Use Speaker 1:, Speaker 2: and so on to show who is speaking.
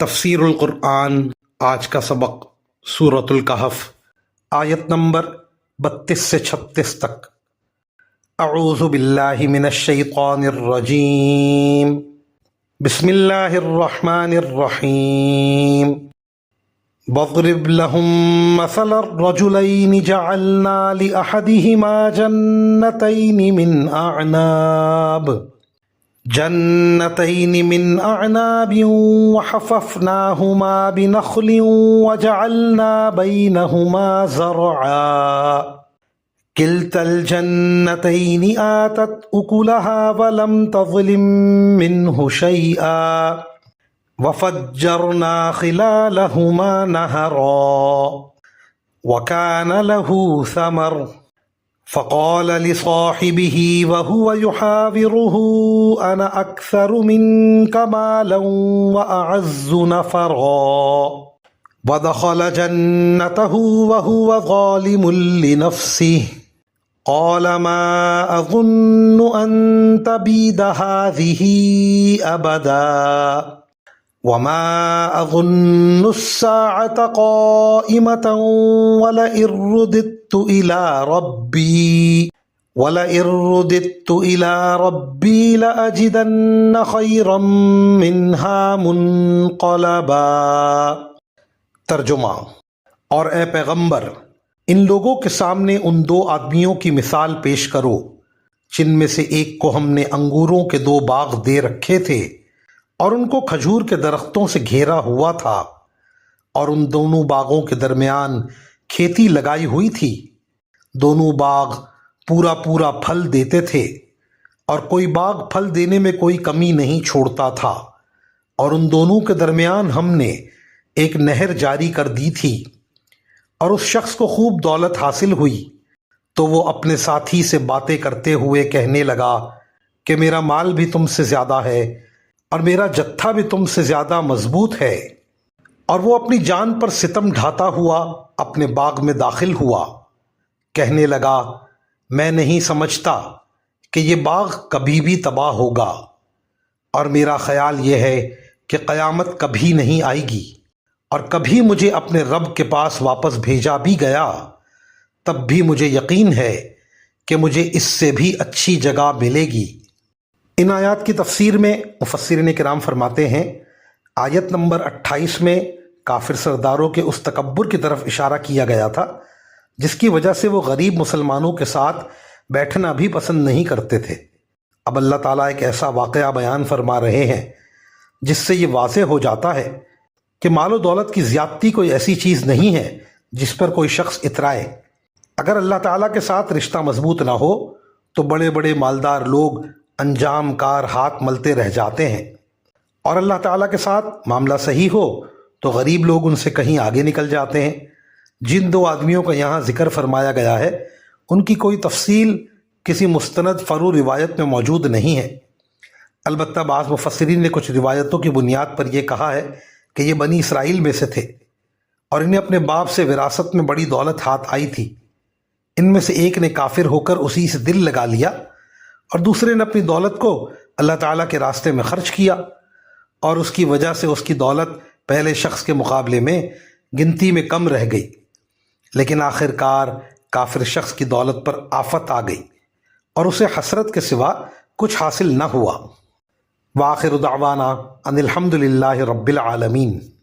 Speaker 1: تفسیر القرآن آج کا سبق سورۃ الکہف آیت نمبر 32 سے 36 تک۔ اعوذ باللہ من الشیطان الرجیم، بسم اللہ الرحمن الرحیم۔ واضرب لهم مثل الرجلين جعلنا لأحدهما جنتين من أعناب وحففناهما بنخل وجعلنا بينهما زرعا كلتا الجنتين آتت أكلها ولم تظلم منه شيئا وفجرنا خلالهما نهرا وكان له ثمر فقال لصاحبه وهو يحاوره أنا أكثر منك مالا وأعز نفرا ودخل جنته وهو ظالم لنفسه قال ما أظن أن تبيد هذه أبدا وما أظن الساعة قائمة ولئن رددت إلى ربي لأجدن خيرا منها منقلبا۔ ترجمہ: اور اے پیغمبر، ان لوگوں کے سامنے ان دو آدمیوں کی مثال پیش کرو جن میں سے ایک کو ہم نے انگوروں کے 2 باغ دے رکھے تھے اور ان کو کھجور کے درختوں سے گھیرا ہوا تھا، اور ان دونوں باغوں کے درمیان کھیتی لگائی ہوئی تھی۔ دونوں باغ پورا پھل دیتے تھے اور کوئی باغ پھل دینے میں کوئی کمی نہیں چھوڑتا تھا، اور ان دونوں کے درمیان ہم نے ایک نہر جاری کر دی تھی۔ اور اس شخص کو خوب دولت حاصل ہوئی تو وہ اپنے ساتھی سے باتیں کرتے ہوئے کہنے لگا کہ میرا مال بھی تم سے زیادہ ہے اور میرا جتھا بھی تم سے زیادہ مضبوط ہے، اور وہ اپنی جان پر ستم ڈھاتا ہوا اپنے باغ میں داخل ہوا۔ کہنے لگا میں نہیں سمجھتا کہ یہ باغ کبھی بھی تباہ ہوگا، اور میرا خیال یہ ہے کہ قیامت کبھی نہیں آئے گی، اور کبھی مجھے اپنے رب کے پاس واپس بھیجا بھی گیا تب بھی مجھے یقین ہے کہ مجھے اس سے بھی اچھی جگہ ملے گی۔ ان آیات کی تفسیر میں مفسرین کرام فرماتے ہیں، آیت نمبر 28 میں کافر سرداروں کے اس تکبر کی طرف اشارہ کیا گیا تھا جس کی وجہ سے وہ غریب مسلمانوں کے ساتھ بیٹھنا بھی پسند نہیں کرتے تھے۔ اب اللہ تعالیٰ ایک ایسا واقعہ بیان فرما رہے ہیں جس سے یہ واضح ہو جاتا ہے کہ مال و دولت کی زیادتی کوئی ایسی چیز نہیں ہے جس پر کوئی شخص اترائے۔ اگر اللہ تعالیٰ کے ساتھ رشتہ مضبوط نہ ہو تو بڑے بڑے مالدار لوگ انجام کار ہاتھ ملتے رہ جاتے ہیں، اور اللہ تعالیٰ کے ساتھ معاملہ صحیح ہو تو غریب لوگ ان سے کہیں آگے نکل جاتے ہیں۔ جن 2 آدمیوں کا یہاں ذکر فرمایا گیا ہے ان کی کوئی تفصیل کسی مستند فرو روایت میں موجود نہیں ہے، البتہ بعض مفسرین نے کچھ روایتوں کی بنیاد پر یہ کہا ہے کہ یہ بنی اسرائیل میں سے تھے اور انہیں اپنے باپ سے وراثت میں بڑی دولت ہاتھ آئی تھی۔ ان میں سے ایک نے کافر ہو کر اسی سے دل لگا لیا، اور دوسرے نے اپنی دولت کو اللہ تعالیٰ کے راستے میں خرچ کیا، اور اس کی وجہ سے اس کی دولت پہلے شخص کے مقابلے میں گنتی میں کم رہ گئی، لیکن آخر کار کافر شخص کی دولت پر آفت آ گئی اور اسے حسرت کے سوا کچھ حاصل نہ ہوا۔ وآخر دعوانا ان الحمد للہ رب العالمین۔